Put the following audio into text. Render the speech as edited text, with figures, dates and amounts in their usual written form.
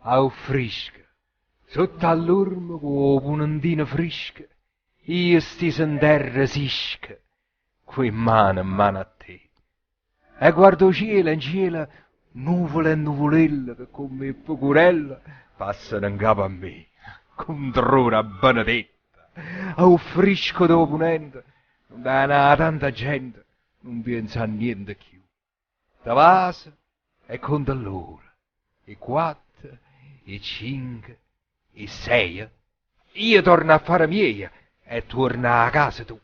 Au fresca, sotto all'ormo con punentina fresca, io steso in terra sisca, qui mano in mano a te. E guardo cielo in cielo, nuvole e nuvolelle che come pecorelle passano in capo a me, contro una benedetta. Au fresco dopo ponente, da tanta gente, non pensa a niente più. Da vasa e conta l'ora, e quattro, e cinque, e sei. Io torno a fare miei e torno a casa tu.